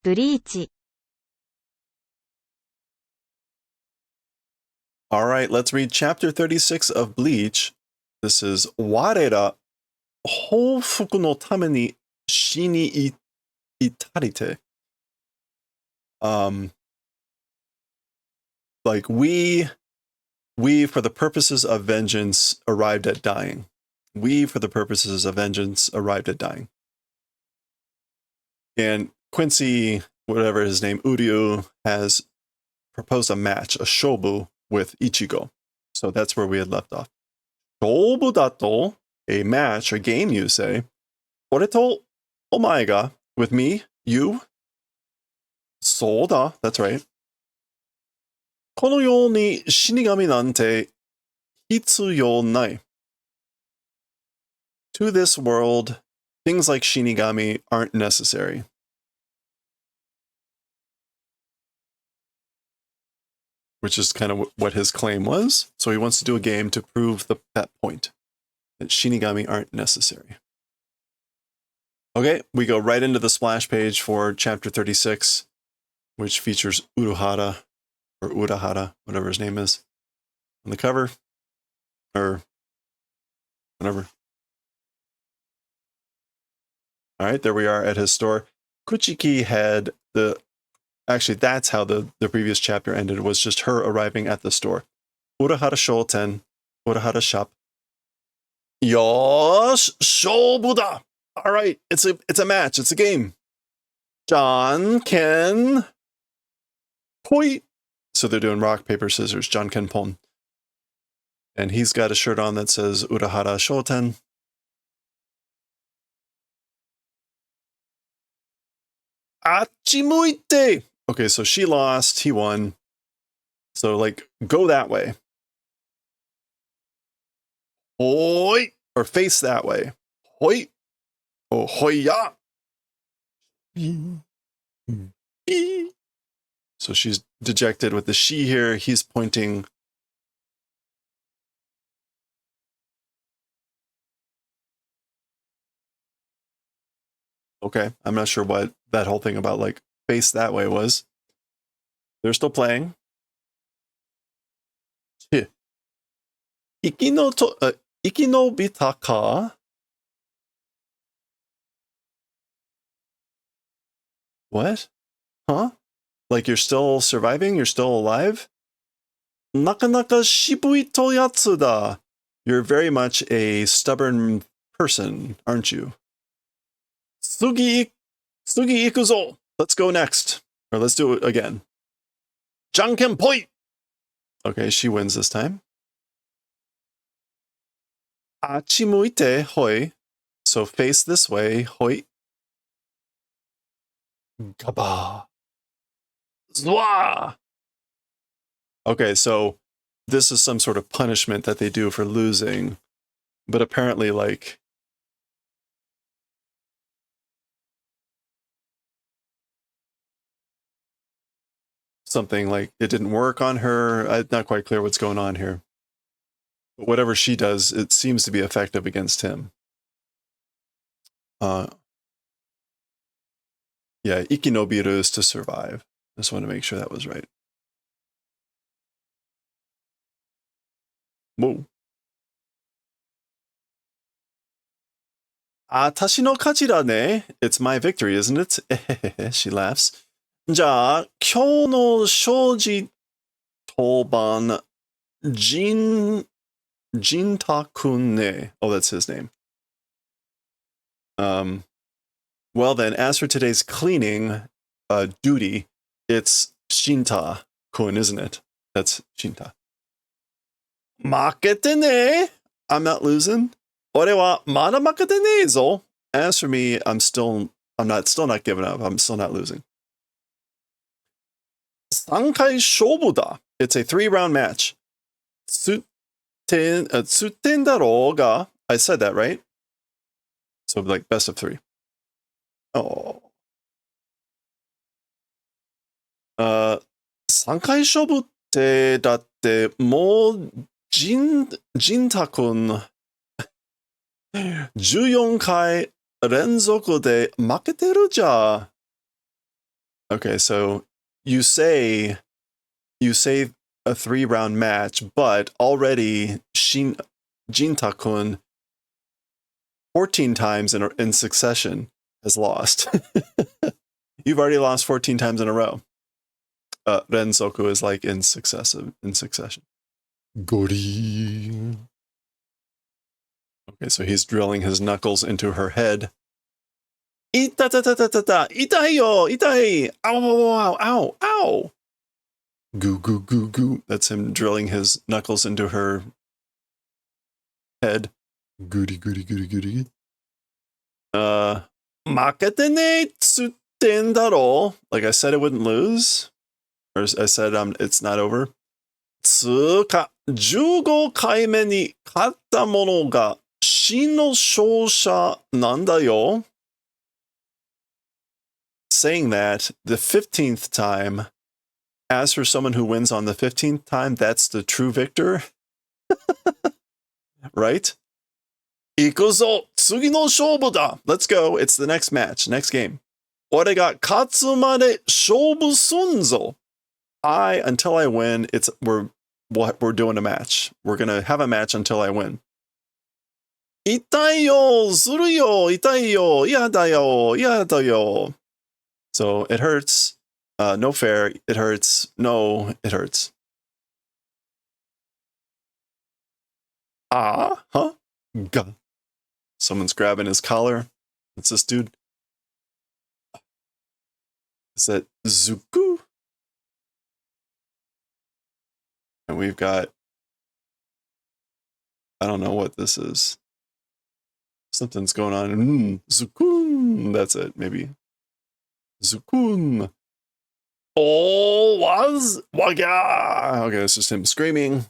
ブリーチ All right, let's read chapter 36 of Bleach. This is 我ら報復のために死に至りて. Like we for the purposes of vengeance arrived at dying. We for the purposes of vengeance arrived at dying. And Quincy, whatever his name, Uryu, has proposed a match, a shobu, with Ichigo. So that's where we had left off. Shobu dato, a match, a game, you say. Ore to omae ga, with me, you. So da, that's right. このように死神なんて必要ない. To this world, things like Shinigami aren't necessary. Which is kind of what his claim was. So he wants to do a game to prove that point, that Shinigami aren't necessary. Okay, we go right into the splash page for chapter 36, which features Uruhara, or Urahara, whatever his name is, on the cover, or whatever. All right, there we are at his store. Kuchiki had actually, that's how the previous chapter ended, was just her arriving at the store. Urahara Shoten, Urahara shop. Yosh, shobu da! All right, it's a match, it's a game. John, Ken, poi. So they're doing rock, paper, scissors, John, Ken, pon. And he's got a shirt on that says Urahara Shoten. Achimuite! Okay, so she lost, he won. So, like, go that way. Hoi! Or face that way. Hoi! Oh, hoya! So she's dejected with the she here. He's pointing. Okay, I'm not sure what that whole thing about, like, face that way was. They're still playing. Ikinobita ka? What? Huh? Like you're still surviving? You're still alive? Nakanaka shibui to yatsu da. You're very much a stubborn person, aren't you? Sugi ikuzo. Let's go next. Or let's do it again. Janken poi! Okay, she wins this time. Achimuite hoi. So face this way, hoi. Gaba. Zwa! Okay, so this is some sort of punishment that they do for losing. But apparently, like, something like it didn't work on her. I'm not quite clear what's going on here. But whatever she does, it seems to be effective against him. Yeah, ikinobiru is to survive. Just want to make sure that was right. Whoa. Atashi no kachi da ne. It's my victory, isn't it? She laughs. じゃあ、今日の庄司当番、Jinta-kun ne. Oh, that's his name. Well then, as for today's cleaning duty, it's Shinta-kun, isn't it? That's Shinta. Makete ne? I'm not losing. Ore wa mada makete ne zo. As for me, I'm still not giving up. I'm still not losing. Sankai shobu da. It's a 3-round match. Tsuten daro ga. I said that, right? So, like, best of 3. Oh. 3回勝負ってだってもうジンタ君14回連続で負けてるじゃん。Okay, so you say a 3-round match, but already Jinta-kun 14 times in succession has lost. You've already lost 14 times in a row. Rensoku is like in succession. Gori. Okay, so he's drilling his knuckles into her head. Ita-ta-ta-ta-ta-ta! Itai yo! Itai! Ow, ow, ow, ow, ow! Goo, goo, goo, goo. That's him drilling his knuckles into her head. Goody, goody, goody, goody. Makete ne tsutten daro. Like I said, it wouldn't lose. Or I said, it's not over. 15回目に勝った者が真の勝者なんだよ. Saying that the 15th time, as for someone who wins on the 15th time, that's the true victor. Right? 行くぞ! 次の勝負だ! Let's go. It's the next match, next game. 俺が勝つまで勝負すんぞ. Until I win, we're doing a match. We're gonna have a match until I win. 痛いよ! するよ! 痛いよ! やだよ! やだよ! So it hurts. No fair. It hurts. No, it hurts. Huh? Gah. Someone's grabbing his collar. What's this dude? Is that Zuku? And we've got... I don't know what this is. Something's going on. Zukun. That's it, maybe. Zukun. Oh, waga. Okay, it's just him screaming.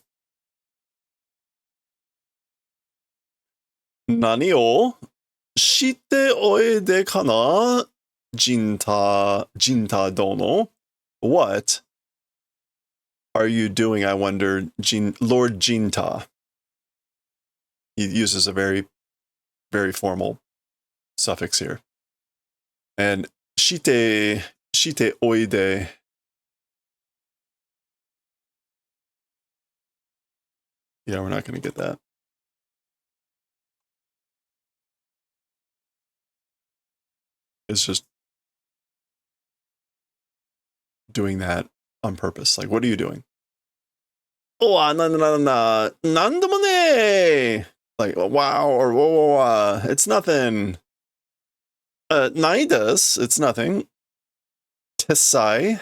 Nani o shite oede kana, Jinta dono? What are you doing, I wonder, Lord Jinta? He uses a very, very formal suffix here. And shite oide. Yeah, we're not going to get that. It's just doing that on purpose. Like, what are you doing? Oh, nandamone! Like, wow, or whoa, it's nothing. Naidas, it's nothing. Tessai,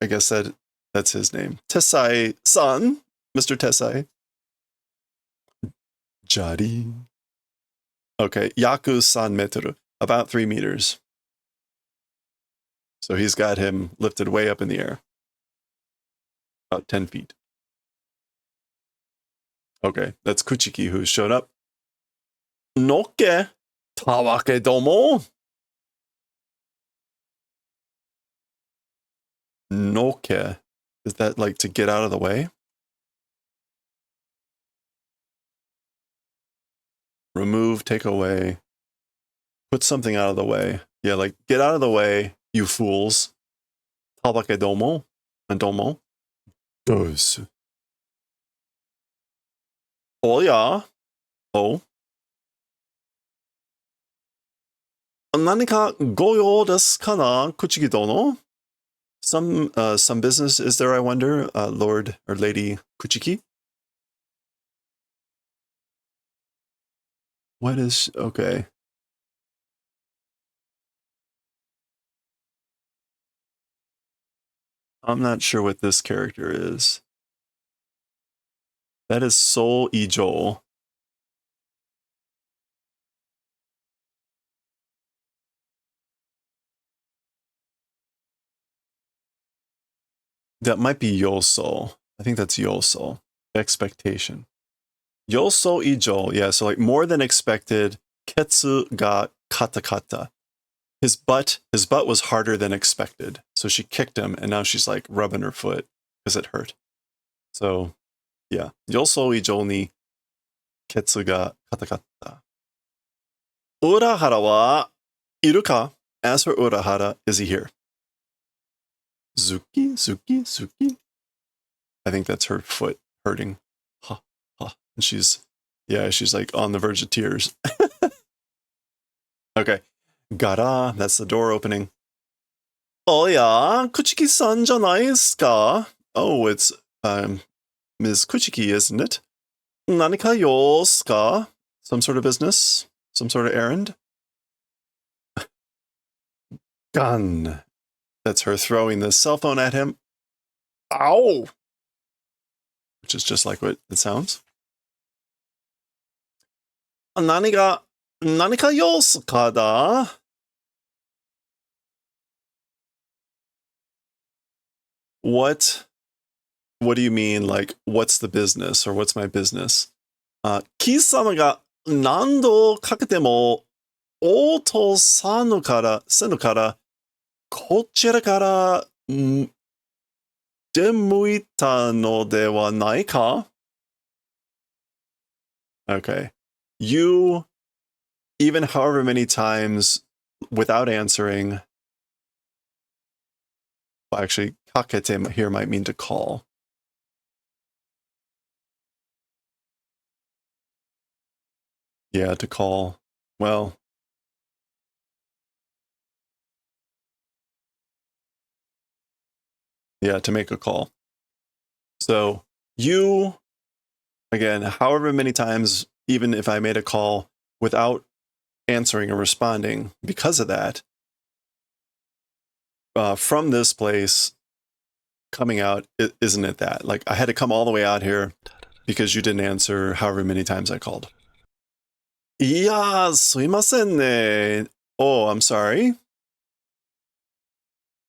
I guess that's his name. Tessai-san, Mr. Tessai. Jari. Okay, Yaku-san metru, about 3 meters. So he's got him lifted way up in the air. About 10 feet. Okay, that's Kuchiki who showed up. Nokke tawake domo. Nokke. Is that like to get out of the way? Remove, take away. Put something out of the way. Yeah, like get out of the way, you fools. Tawake domo. And domo. Dos. Oh yeah. Oh. 何かご用ですかな, Kuchiki dono? Some business is there, I wonder, Lord or Lady Kuchiki? What is... okay. I'm not sure what this character is. That is Soul Ijo. That might be Yoso. I think that's Yoso. Expectation. Yoso Ijo. Yeah, so like more than expected. Ketsu ga katakata. His butt was harder than expected. So she kicked him, and now she's like rubbing her foot because it hurt. So, yeah. Yoso Ijo ni ketsu ga katakata. Urahara wa iru ka? As for Urahara, is he here? Zuki, Zuki, Zuki. I think that's her foot hurting. Ha, ha. And she's like on the verge of tears. Okay. Gara, that's the door opening. Oh yeah, Kuchiki-san じゃないですか? Oh, it's Ms. Kuchiki, isn't it? 何か用ですか? Some sort of business? Some sort of errand? Gun. That's her throwing the cell phone at him. Ow! Which is just like what it sounds. 何か用ですかだ? What do you mean, like, what's the business, or what's my business? キー様が何度かけても応答せぬから、こちらから出向いたのではないか? Okay. You, even however many times without answering, well, actually, kakete here might mean to call. Yeah, to call. Well, yeah, to make a call. So you, again, however many times, even if I made a call without answering or responding, because of that, from this place coming out, isn't it that? Like, I had to come all the way out here because you didn't answer however many times I called. いやー、すいませんね. Oh, I'm sorry.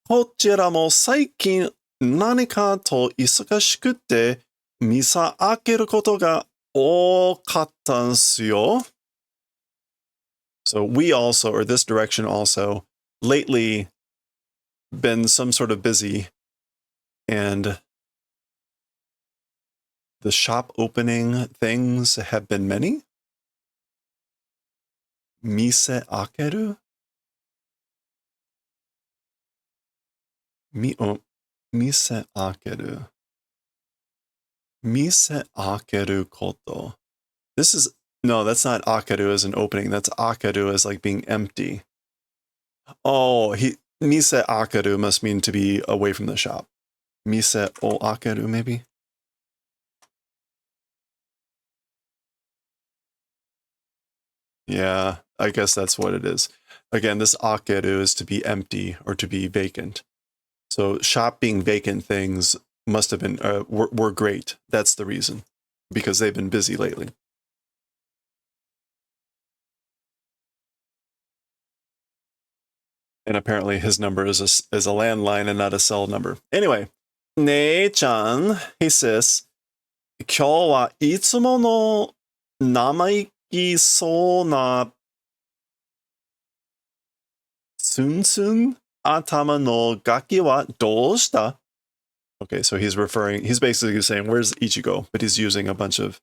こちらも最近何かと忙しくて、店開けることが多かったんすよ. So we also, or this direction also, lately been some sort of busy, and the shop opening things have been many. Mise akeru? Mise akeru. Mise akeru koto. This is, no, that's not akeru as an opening. That's akeru as like being empty. Oh, mise akeru must mean to be away from the shop. Mise o akeru, maybe? Yeah, I guess that's what it is. Again, this akeru is to be empty or to be vacant. So shop being vacant things must have been, were great. That's the reason. Because they've been busy lately. And apparently his number is a landline and not a cell number. Anyway, Nee-chan, he says, 今日はいつもの生意気そうなツンツン頭のガキはどうした? Okay, so he's basically saying, where's Ichigo? But he's using a bunch of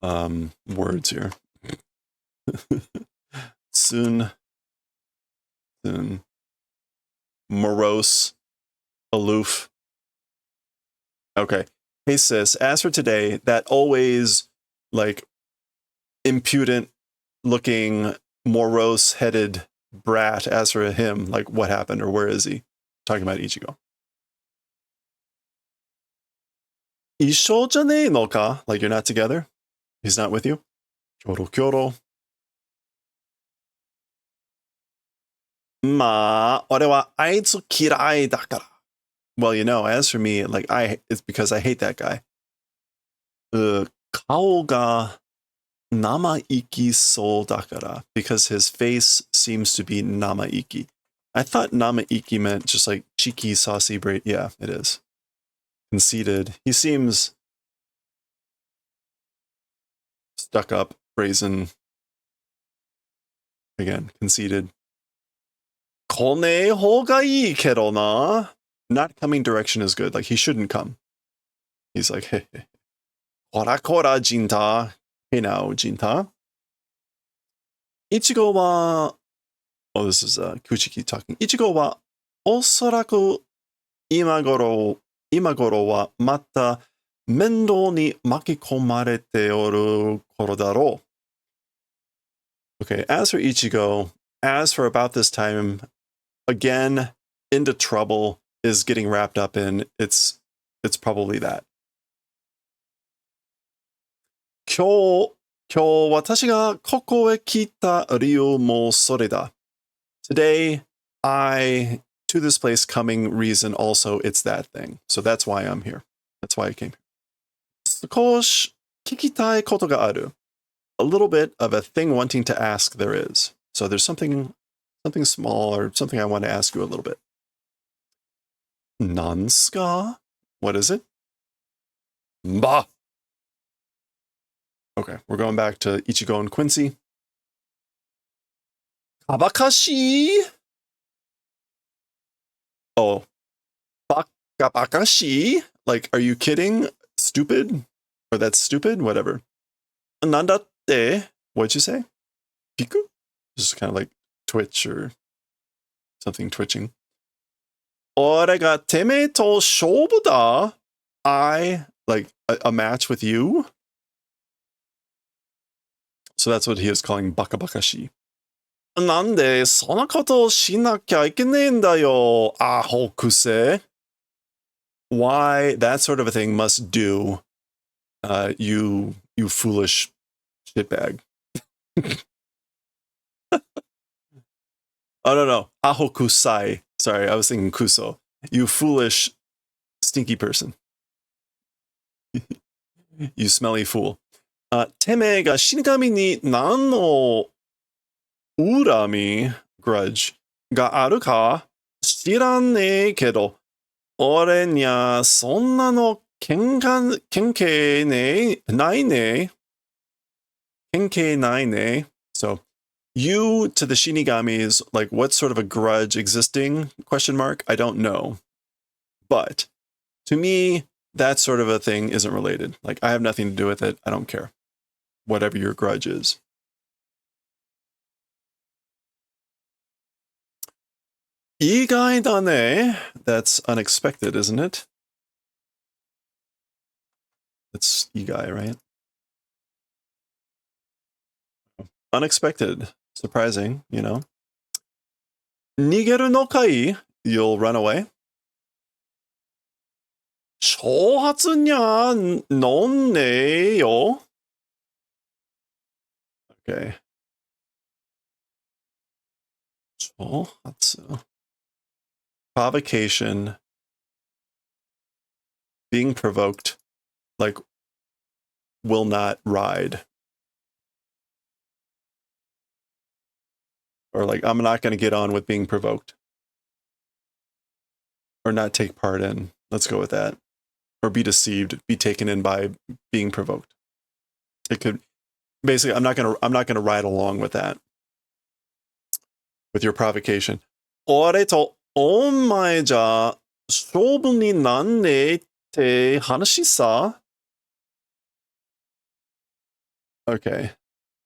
words here. Soon, morose, aloof. Okay. Hey sis, as for today, that always like impudent looking, morose headed brat, as for him, like what happened or where is he? Talking about Ichigo. 一緒じゃねえのか? Like you're not together? He's not with you? Kyoro kyoro. まあ、俺はあいつ嫌いだから. Well, you know, as for me, like it's because I hate that guy. 顔が生意気そうだから, because his face seems to be namaiki. I thought namaiki meant just like cheeky, saucy, yeah, it is. Conceited. He seems stuck up, brazen. Again, conceited. 来ねえ方がいいけどな. Not coming direction is good. Like he shouldn't come. He's like, hey, kora kora Jinta. Hey now, Jinta. Ichigo wa, oh, this is Kuchiki talking. Ichigo wa おそらく今頃はまた面倒に巻き込まれておる頃だろう。Okay, as for Ichigo, as for about this time, again, into trouble is getting wrapped up in. It's probably that. 今日私がここへ来た理由もそれだ。Today, to this place coming reason also, it's that thing. So that's why I'm here. That's why I came here. 少し聞きたいことがある. A little bit of a thing wanting to ask there is. So there's something small or something I want to ask you a little bit. なんすか? What is it? Bah. Okay, we're going back to Ichigo and Quincy. Kabakashi? Oh. Bakabakashi? Like, are you kidding? Stupid? Or that's stupid? Whatever. Nandatte? What'd you say? Piku? Just kind of like twitch or something twitching. 俺がてめえと勝負だ? I, like, a match with you? So that's what he is calling bakabakashi. なんでそんなことをしなきゃいけねえんだよ、アホくせ. Why that sort of a thing must do, you foolish shitbag. Oh, no. Aho kusai. Sorry, I was thinking kuso. You foolish, stinky person. You smelly fool. てめえが死神に何の恨み grudge があるか知らねえけど、俺にゃそんなの関係ないね。関係ないね. So, you to the Shinigamis, like, what's sort of a grudge existing? Question mark? I don't know. But to me, that sort of a thing isn't related. Like, I have nothing to do with it. I don't care. Whatever your grudge is. Igai dane. That's unexpected, isn't it? It's Igai, right? Unexpected. Surprising, you know. Nigeru no kai. You'll run away. 挑発にゃのんねえよ. Okay. 挑発. Provocation. Being provoked. Like, will not ride. Or like, I'm not going to get on with being provoked. Or not take part in. Let's go with that. Or be deceived, be taken in by being provoked. It could basically, I'm not gonna ride along with that. With your provocation. 俺とお前じゃ勝負になんねえって話さ. Okay.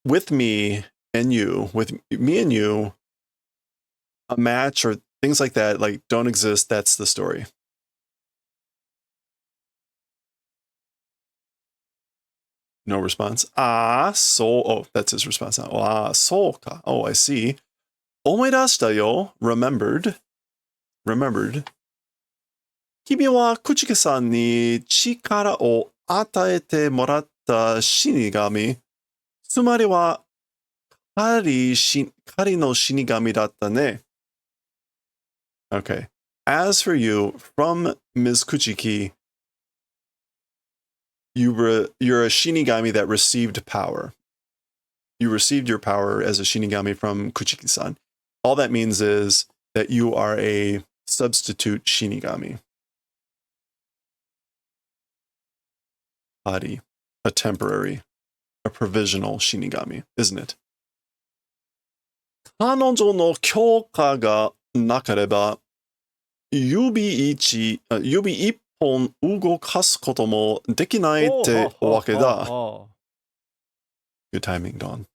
With me and you, a match or things like that, like, don't exist. That's the story. No response. That's his response now. So ka. Oh, I see. 思い出したよ. Remembered. 君は口木さんに力を与えてもらった死神。つまりは狩の死神だったね. Okay. As for you, from Ms. Kuchiki, you're a Shinigami that received power. You received your power as a Shinigami from Kuchiki-san. All that means is that you are a substitute Shinigami. Ari, a temporary, a provisional Shinigami, isn't it? 彼女の許可がなければ、指一本動かすこともできないってわけだ. Good timing, Dawn.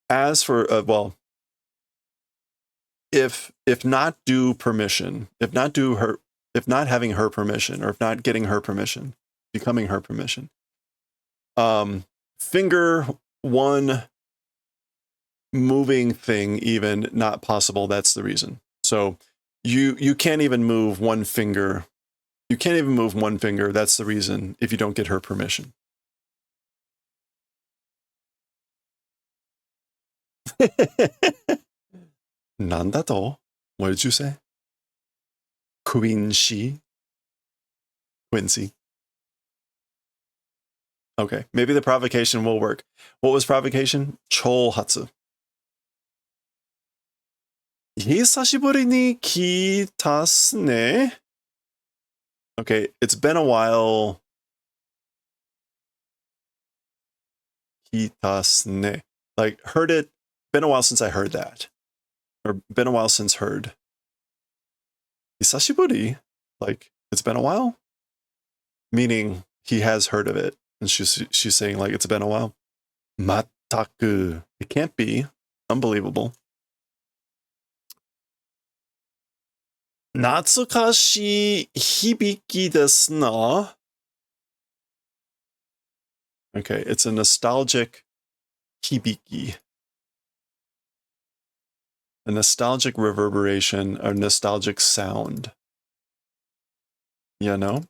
As for, if not due permission, if not having her permission, or if not getting her permission, becoming her permission. Finger one moving thing even not possible, that's the reason. So you can't even move one finger. You can't even move one finger, that's the reason, if you don't get her permission. Nandato? What did you say? Quincy. Okay, maybe the provocation will work. What was provocation? Chohatsu. 久しぶりに来たっすね. Okay, it's been a while. 来たっすね. Like, heard it. Been a while since I heard that. Or been a while since heard. 久しぶり? Like, it's been a while? Meaning, he has heard of it. And she's saying, like, it's been a while. Mataku. It can't be. Unbelievable. 懐かしい響きですな. Okay, it's a nostalgic hibiki. A nostalgic reverberation, or nostalgic sound. You know?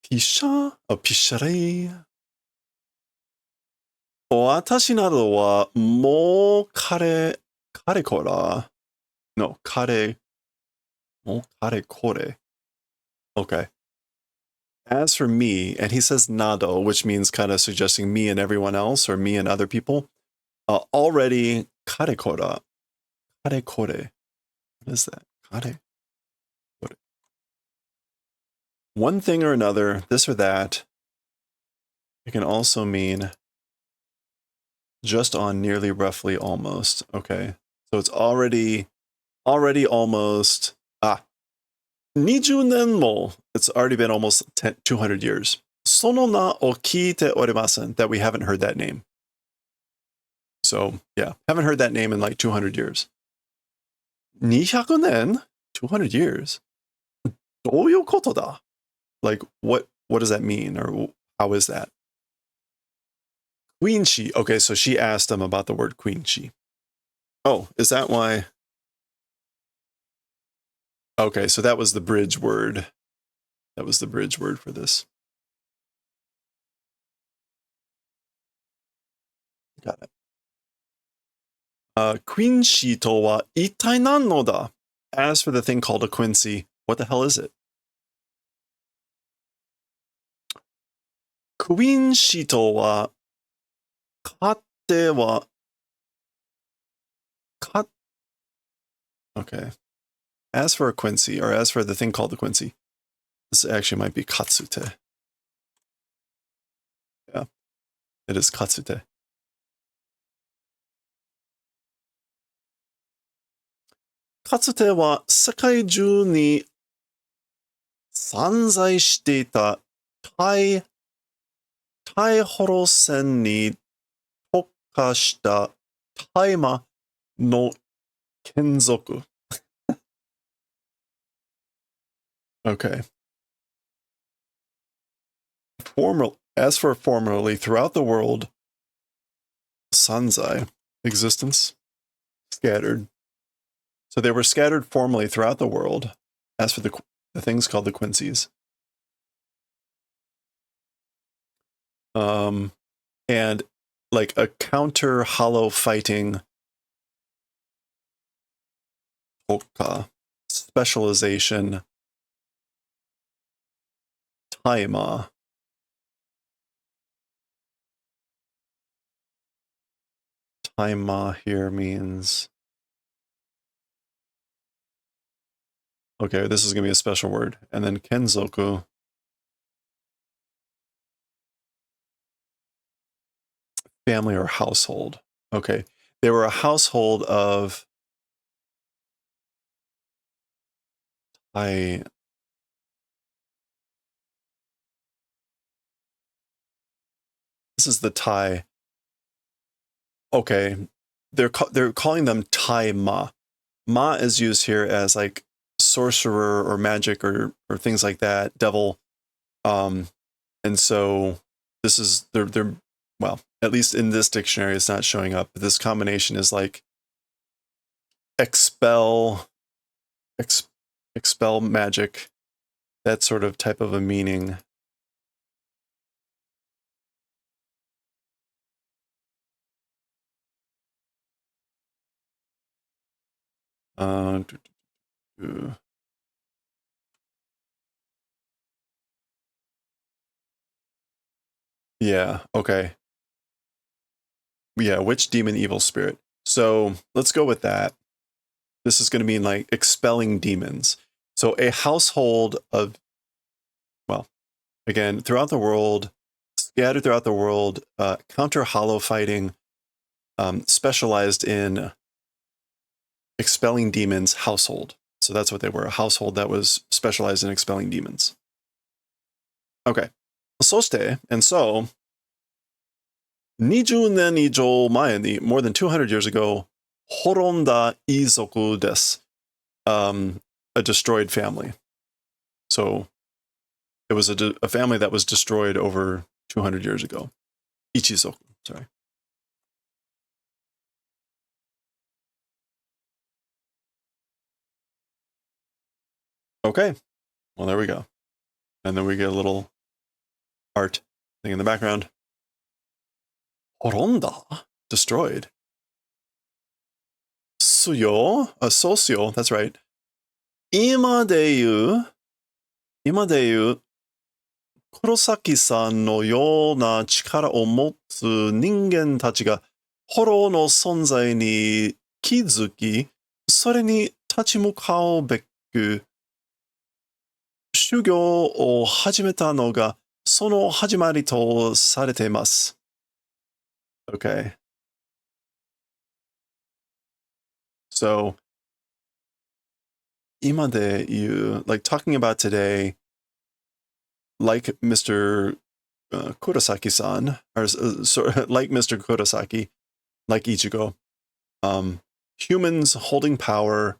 Pisha? Oh, pisharei. 私などはもうかれこら。No, もうかれこれ. Okay. As for me, and he says nado, which means kind of suggesting me and everyone else, or me and other people, already kare kora. Kare kore. What is that? Kare kore. One thing or another, this or that. It can also mean just on, nearly, roughly, almost. Okay. So it's already almost. 20年も. It's already been almost 200 years. その名を聞いておりません. That we haven't heard that name. So, yeah, haven't heard that name in like 200 years. 200年? 200 years? どういうことだ? Like, what does that mean? Or how is that? Quincy. Okay, so she asked him about the word Quincy. Oh, is that why? Okay, so that was the bridge word. That was the bridge word for this. Got it. Quincy とは一体何のだ? As for the thing called a quincy, what the hell is it? Quincy とはかては Okay. As for a quincy, or as for the thing called the quincy, this actually might be katsute. Yeah, it is katsute. Katsute は世界中に散在していた大ホ線に特化した大麻の眷属. Okay. As for formerly, throughout the world, sanzai, existence, scattered. So they were scattered formerly throughout the world, as for the things called the quincies. And like a counter hollow fighting hoka, specialization, taima. Taima here means... Okay, this is going to be a special word. And then kenzoku. Family or household. Okay. They were a household of... This This is the Tai. Okay, they're calling them Tai Ma. Ma is used here as like sorcerer or magic or things like that, devil. And so this is they're well, at least in this dictionary, it's not showing up. But this combination is like expel magic, that sort of type of a meaning. Yeah, okay. Yeah, witch, demon, evil spirit. So let's go with that. This is going to mean like expelling demons. So a household of, well, again, throughout the world, scattered throughout the world, counter hollow fighting, specialized in expelling demons household. So that's what they were, a household that was specialized in expelling demons. Okay. そして、and so, 20年以上前に more than 200 years ago, 滅んだ一族です。A destroyed family. So it was a family that was destroyed over 200 years ago. Ichizoku, sorry. Okay. Well, there we go. And then we get a little art thing in the background. Horonda? Destroyed. Suyo? Sosyo, that's right. 今で言う、黒崎さんのような力を持つ人間たちが、炎の存在に気づき、それに立ち向かうべく、修行を始めたのが、その始まりとされています。Okay. So, 今で言う, like talking about today, like Mr. Kurosaki-san, or like Mr. Kurosaki, like Ichigo, humans holding power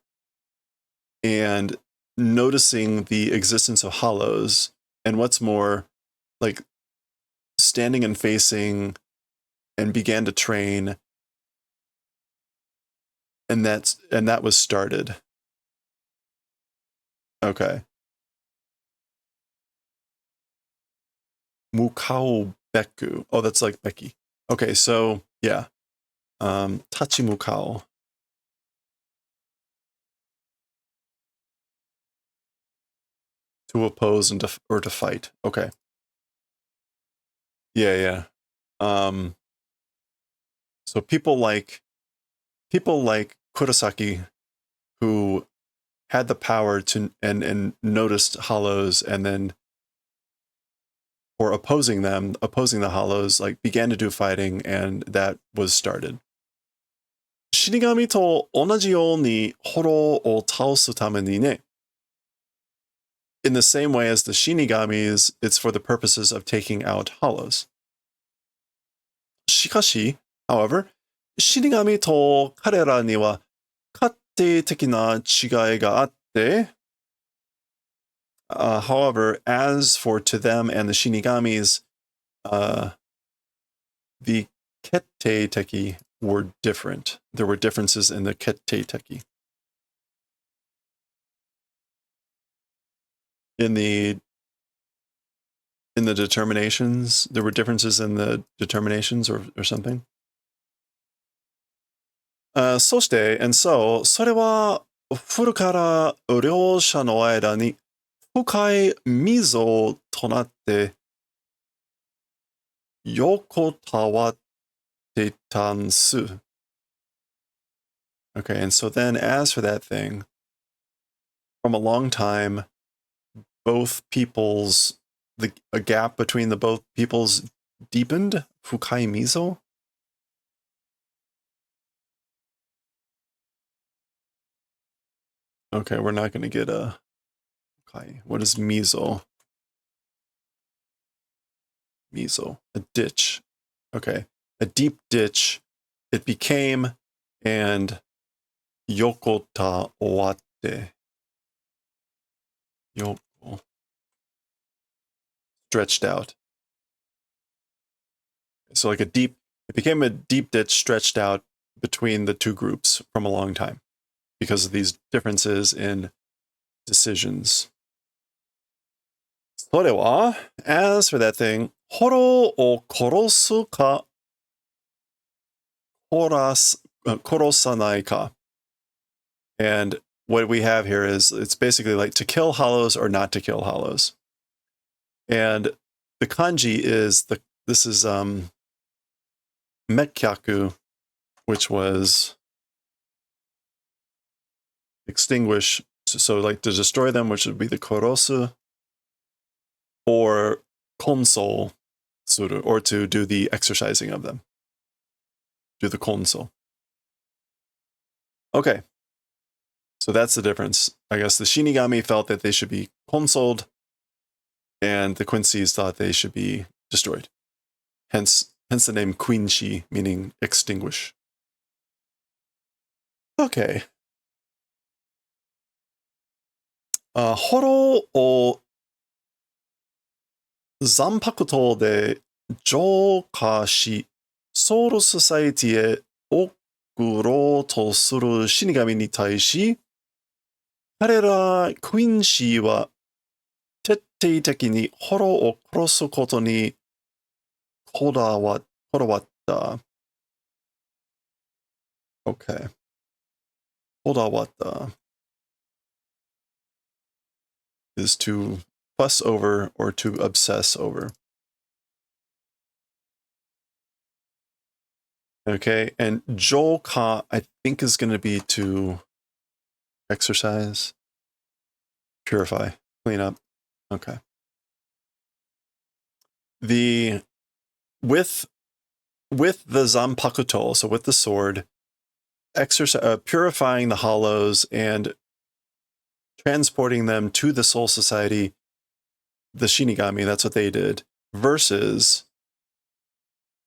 and noticing the existence of hollows, and what's more, like standing and facing and began to train, and that was started. Okay. Mukao Beku. Oh, that's like Becky. Okay, so yeah. Tachi Mukao. To oppose and or to fight. Okay. Yeah. So people like Kurosaki, who had the power to and noticed hollows, and then or opposing the hollows, like began to do fighting, and that was started. Shinigami と同じように炎を倒すためにね。In the same way as the Shinigamis, it's for the purposes of taking out hollows. しかし, however, 死神と彼らには家庭的な違いがあって、however, as for to them and the Shinigamis, the Kette teki were different. There were differences in the Kette teki. In the determinations, there were differences in the determinations or something. そして、and so, それは古から両者の間に深い溝となって横たわってたんす。Okay, and so then as for that thing, from a long time, both peoples, a gap between the both peoples deepened. Fukai mizo? Okay, we're not going to get a... Okay, what is mizo? Mizo, a ditch. Okay. A deep ditch. It became, and yokota owatte. Yoko. Stretched out. So like it became a deep ditch stretched out between the two groups from a long time because of these differences in decisions. それは as for that thing, ホロを殺すか殺さないか. And what we have here is it's basically like to kill hollows or not to kill hollows. And the kanji is this is mekyaku, which was extinguish, so like to destroy them, which would be the korosu, or konsol suru, or to do the exercising of them. Do the konsol. Okay. So that's the difference. I guess the Shinigami felt that they should be consoled, and the Quincy's thought they should be destroyed. Hence the name Quincy, meaning extinguish. Okay. ホロを残白刀で浄化し、ソウルソサイティへ送ろうとする死神に対し、彼らクインシーは徹底的にホロを殺すことにこだわった。Okay. こだわった is to fuss over or to obsess over. Okay, and Joka, I think, is going to be to exercise, purify, clean up. Okay. With the Zanpakuto, so with the sword, purifying the hollows and transporting them to the Soul Society, the Shinigami, that's what they did, versus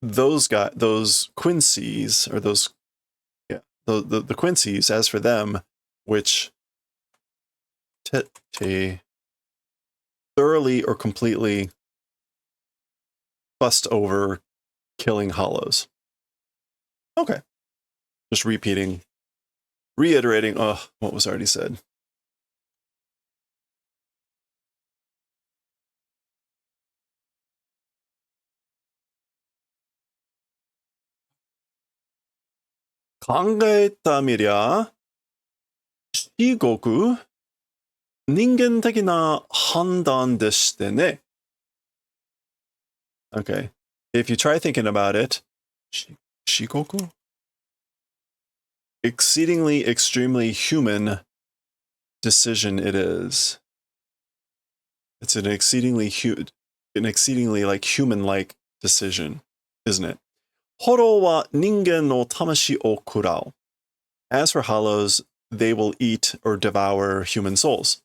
those Quincy's, or the Quincy's, as for them, which thoroughly or completely fussed over killing hollows. Okay. Just reiterating what was already said. 강가에따미랴 시고구 닌겐적이나 판단 데시테네. Okay. If you try thinking about it, shigoku? Exceedingly, extremely human decision it is. It's an exceedingly like human-like decision, isn't it? Horo wa ningen no tamashi o kurao. As for hollows, they will eat or devour human souls.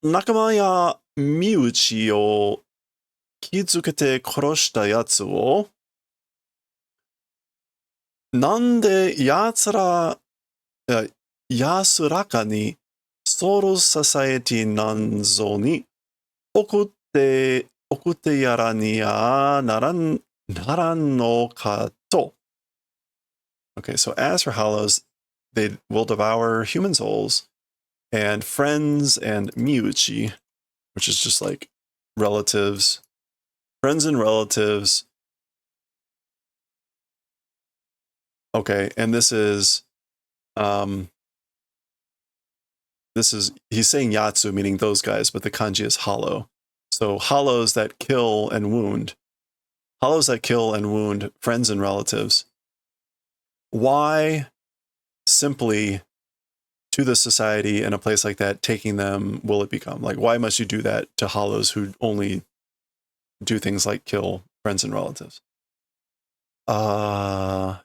Nakama ya miuchi o kizukete koroshita yatsu wo nande yasuraka ni Soul Society nanzo ni okutte yara ni ya naran no kato. Okay, so as for hollows, they will devour human souls, and friends and miuchi, which is just like relatives, friends and relatives. Okay, and this is he's saying yatsu, meaning those guys, but the kanji is hollow. So hollows that kill and wound. Hollows that kill and wound friends and relatives. Why simply to the society in a place like that, taking them, will it become? Like, why must you do that to hollows who only do things like kill friends and relatives? Yasuraka.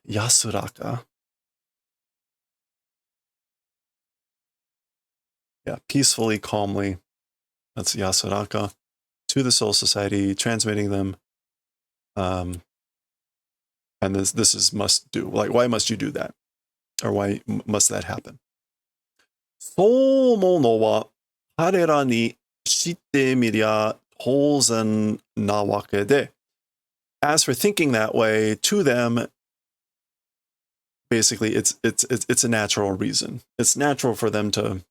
Yeah, peacefully, calmly. That's Yasuraka. To the Soul Society, transmitting them. And this is must do. Like, why must you do that? Or why must that happen? そう思うのは彼らに知ってみりゃ当然なわけで。As for thinking that way, to them, basically, it's a natural reason. It's natural for them to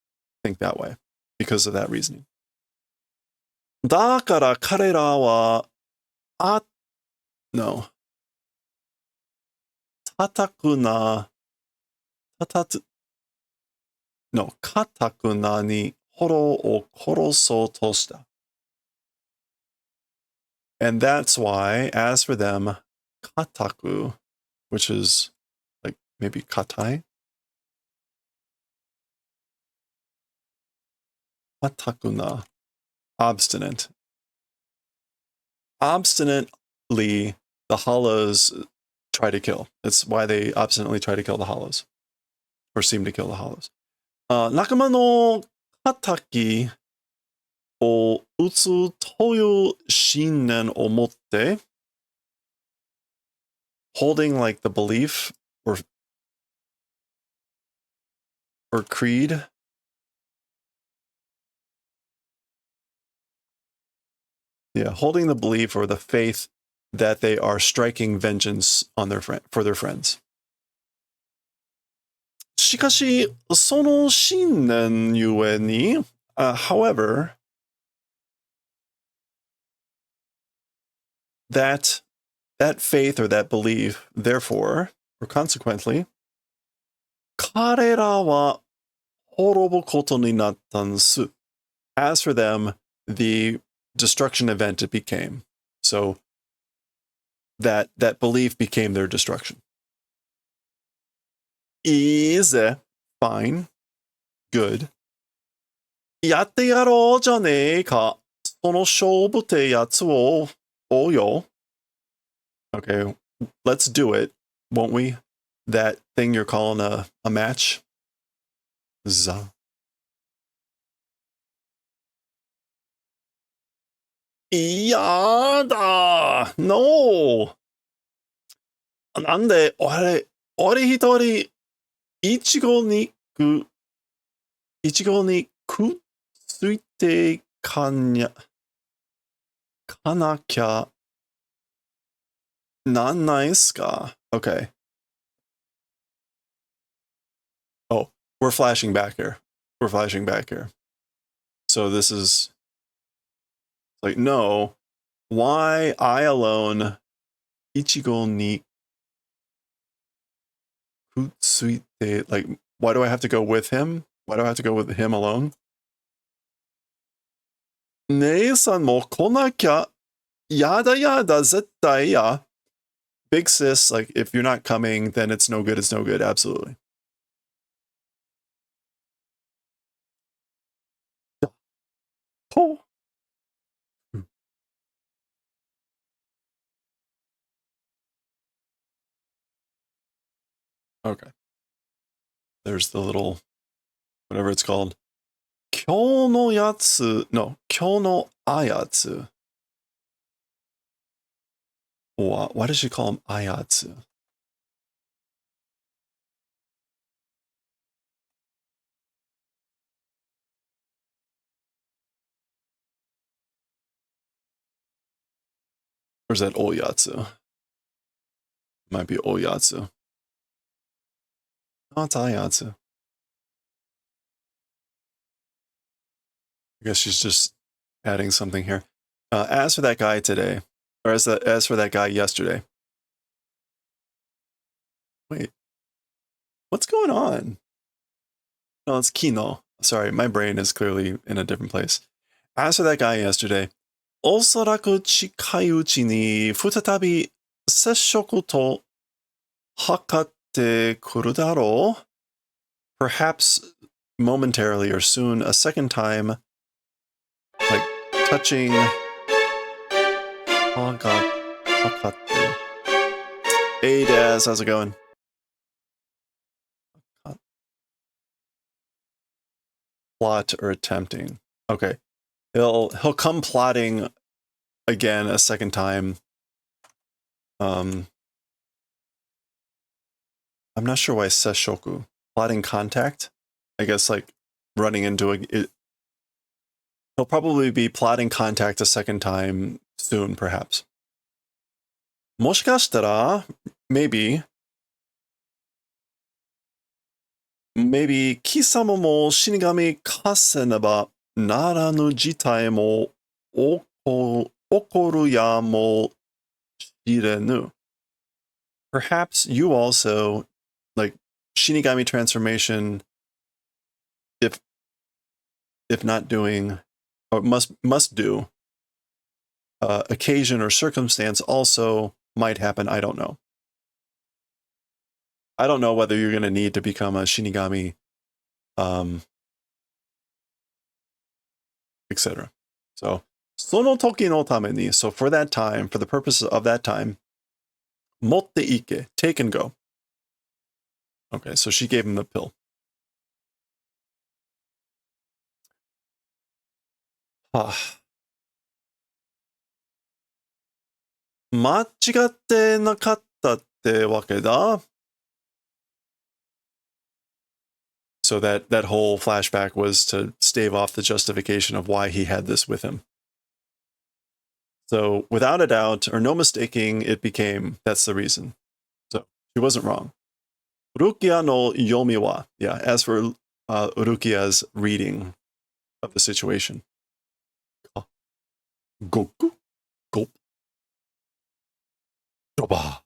think that way because of that reasoning. だから彼らは、no. かたくなに心を殺そうとした。And that's why, as for them, kataku, which is like maybe katai? Katakuna, obstinate. Obstinately, the hollows try to kill. That's why they obstinately try to kill the hollows, or seem to kill the hollows. 仲間の敵を撃つという信念を持って holding like the belief or creed. Yeah, holding the belief or the faith that they are striking vengeance on for their friends. しかし、その信念ゆえに、however, that faith or that belief, therefore, or consequently, 彼らは滅ぶことになったんす. As for them, the destruction event it became. So that belief became their destruction. Is fine, good. やってやろうじゃねえか。その勝負ってやつを追うよ。Okay, let's do it, won't we? That thing you're calling a match? Yada! No! なんで、俺一人、いちごにくっついてかなきゃなんないっすか? Okay. Oh, we're flashing back here. So this is like, no, why I alone, ichigo ni kutsuite, like, why do I have to go with him? Why do I have to go with him alone? 姉さんも来なきゃ、やだ絶対や. Big sis, like, if you're not coming, then it's no good, absolutely. Oh. Okay. There's the little, whatever it's called. 今日のやつ, no, 今日のあやつ. Why does she call him Ayatsu? Or is that Oyatsu? Might be Oyatsu. Oh, it's Ayatsu. I guess she's just adding something here. As for that guy today, or as for that guy yesterday. Wait, what's going on? No, it's Kino. Sorry, my brain is clearly in a different place. As for that guy yesterday, おそらく近いうちに再び接触と測ってくるだろう. Perhaps momentarily or soon a second time, like touching. Oh god. Hakatte. Hey Daz, how's it going? Plot or attempting. Okay. He'll come plotting again a second time. I'm not sure why sesshoku. Plotting contact? I guess like running into he'll probably be plotting contact a second time soon, perhaps. もしかしたら, maybe, 貴様も死神化せねばならぬ事態も起こるやもしれぬ. Perhaps you also, like, Shinigami transformation, if not doing, or must do, occasion or circumstance also might happen. I don't know. I don't know whether you're going to need to become a Shinigami, etc. So, その時のために, so for that time, for the purpose of that time, 持っていけ, take and go. Okay, so she gave him the pill. Ah. 間違ってなかったってわけだ. So that whole flashback was to stave off the justification of why he had this with him. So without a doubt, or no mistaking, it became, that's the reason. So she wasn't wrong. Urukia no yomi wa. Yeah, as for Urukia's reading of the situation. Goku, gulp, doba.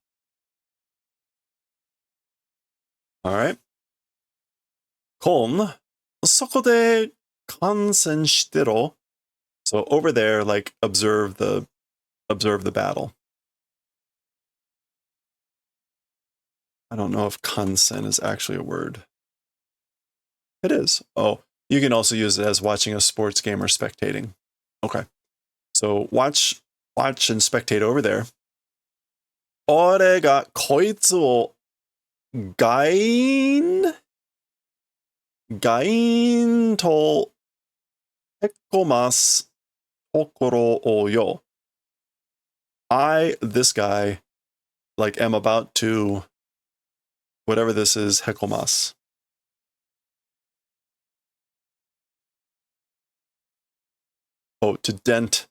All right. Kon, そこで観戦してろ. So over there, like, observe the battle. I don't know if kansen is actually a word. It is. Oh, you can also use it as watching a sports game or spectating. Okay. So watch and spectate over there. 俺がこいつをガインとへこますところをよ. I, this guy, like, am about to, whatever this is, hekomas. Oh, to dent.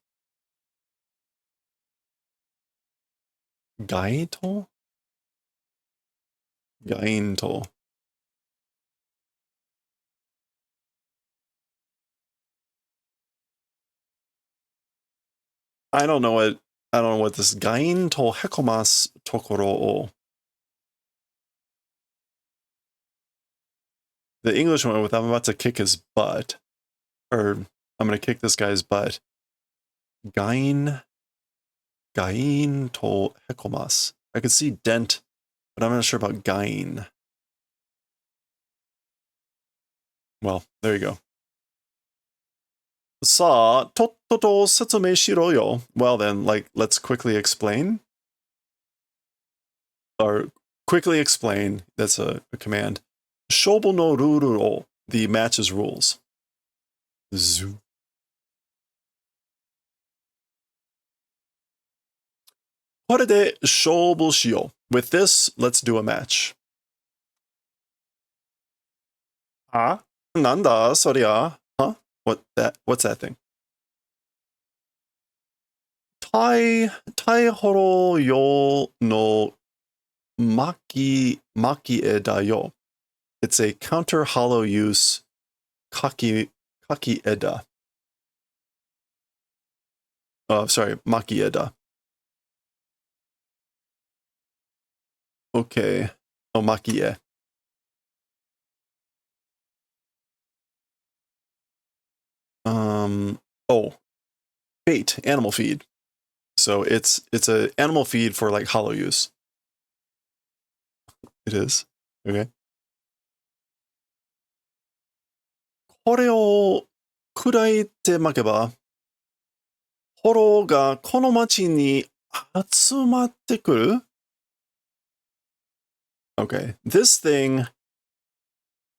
Gaito? Gainto. I don't know what this gainto hekomas tokoro o. The English one with I'm about to kick his butt. Or I'm going to kick this guy's butt. Gain to hekomas. I could see dent, but I'm not sure about gain. Well, there you go. Sa tottoto setsume shiro yo. Well then, like, let's quickly explain. Or quickly explain. That's a command. Shobu no ruru o. The match's rules. Zoo. Korede shobu shio. With this, let's do a match. Ah? Nanda, soria. Huh? What's that thing? Tai horo yo no maki e da yo. It's a counter hollow use kaki eda. Sorry, maki eda. Okay. Oh, maki e. Oh, bait, animal feed. So it's a animal feed for, like, hollow use. It is. Okay. これを砕いてまけば、ホロがこの町に集まってくる? Okay. This thing,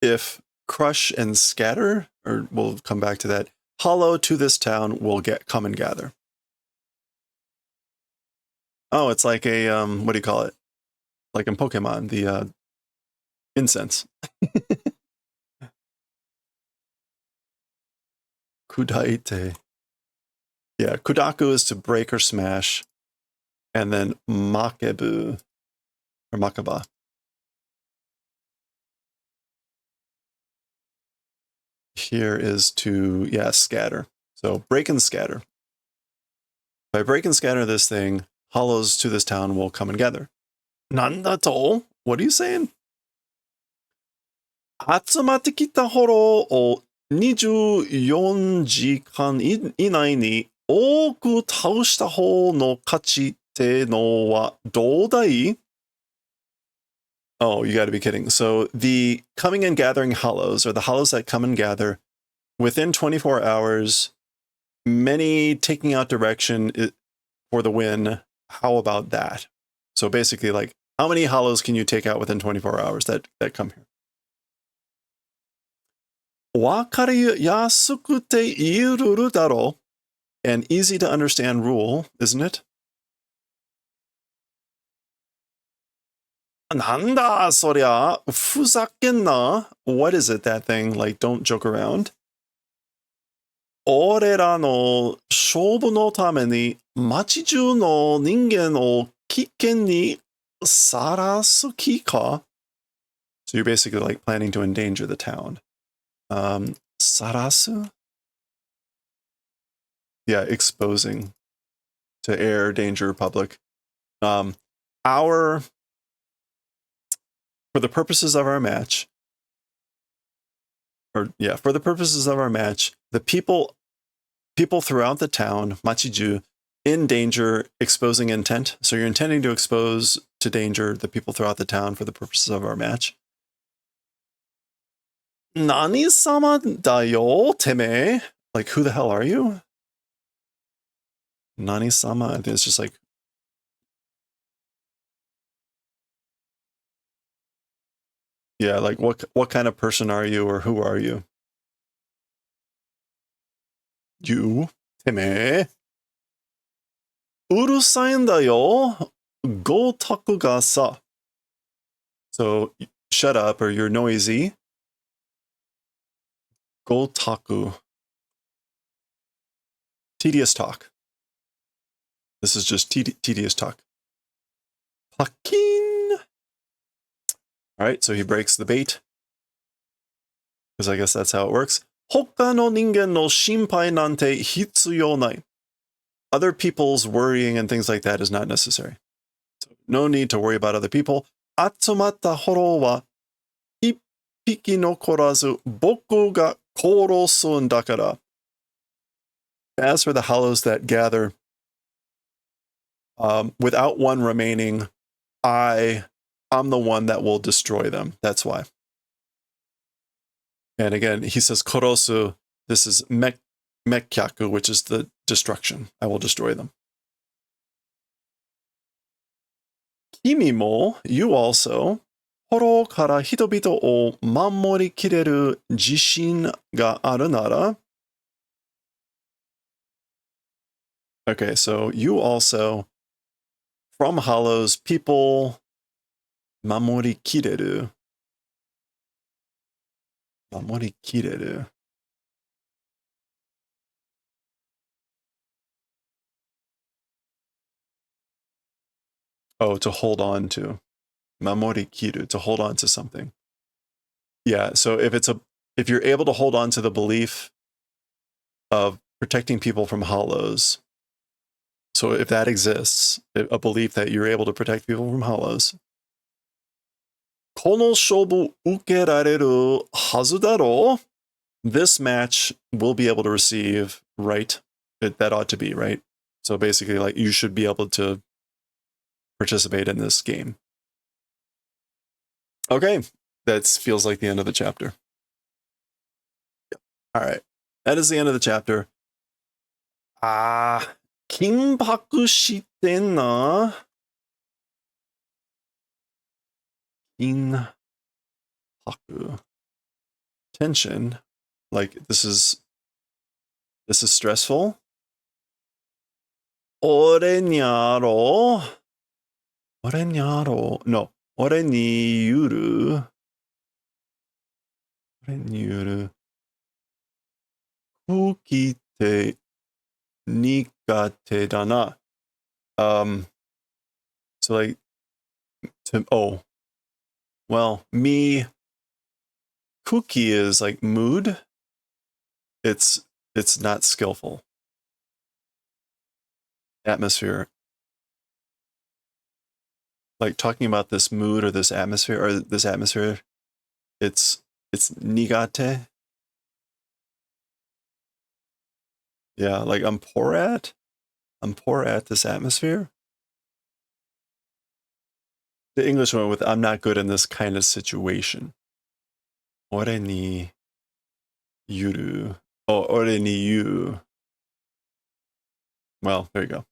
if crush and scatter, or we'll come back to that, hollow to this town will come and gather. Oh, it's like a, what do you call it? Like in Pokemon, Incense. Kudaite. Yeah, kudaku is to break or smash. And then makebu, or makaba. Here is to, yeah, scatter. So break and scatter. If I break and scatter this thing, hollows to this town will come and gather. Nandato? What are you saying? 集まってきたホロを24時間以内に多く倒した方の勝ちってのはどうだい? Oh, you gotta be kidding. So the coming and gathering hollows, or the hollows that come and gather, within 24 hours, many taking out direction for the win. How about that? So basically, like, how many hollows can you take out within 24 hours that come here? わかりやすくていいルールだろう. An easy to understand rule, isn't it? なんだそりゃふざけんな. What is it, that thing? Like, don't joke around. 俺らの勝負のために街中の人間を危険にさらす気か? So you're basically like planning to endanger the town. Sarasu? Yeah, exposing to air, danger, public. For the purposes of our match, the people throughout the town, Machiju, in danger, exposing intent. So you're intending to expose to danger the people throughout the town for the purposes of our match. Nani sama da yo, teme? Like, who the hell are you? Nani sama? I think it's just like, yeah, like what kind of person are you, or who are you? You, teme. Urusai da yo, go taku ga sa. So shut up, or you're noisy. Go taku. Tedious talk. This is just tedious talk. Pakin. All right, so he breaks the bait, because I guess that's how it works. Hokka no ningen no shinpai nante hitsuyo nai. Other people's worrying and things like that is not necessary. So no need to worry about other people. Atsumatta horo wa ippiki nokorazu boku ga korosun dakara. As for the hollows that gather, without one remaining, I'm the one that will destroy them. That's why. And again, he says korosu. This is mekkyaku, which is the destruction. I will destroy them. Kimi mo, you also, horo kara hitobito o mamori kireru jishin ga aru nara. Okay, so you also, from hollows, people mamori kireru. Mamori kireru. Oh, to hold on to. Mamori kiru, to hold on to something. Yeah, so if you're able to hold on to the belief of protecting people from hollows, so if that exists, a belief that you're able to protect people from hollows, この勝負受けられるはずだろ? This match will be able to receive, right? That ought to be, right? So basically, like, you should be able to participate in this game. Okay, that feels like the end of the chapter. All right, that is the end of the chapter. Kinpaku shite na. Kinpaku. Tension. Like, this is stressful. Ore nyaro. Ore nyaro. No. Ore ni yuru. 俺による空気って苦手だな。So like me cookie is like mood. It's not skillful. Atmosphere. Like talking about this mood or this atmosphere, it's nigate. Yeah, like I'm poor at this atmosphere. The English one with I'm not good in this kind of situation. Ore ni yuru. Oh, ore ni yu. Well, there you go.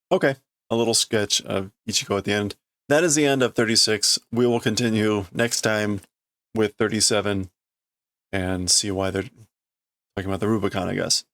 Okay, a little sketch of Ichigo at the end. That is the end of 36. We will continue next time with 37 and see why they're talking about the Rubicon, I guess.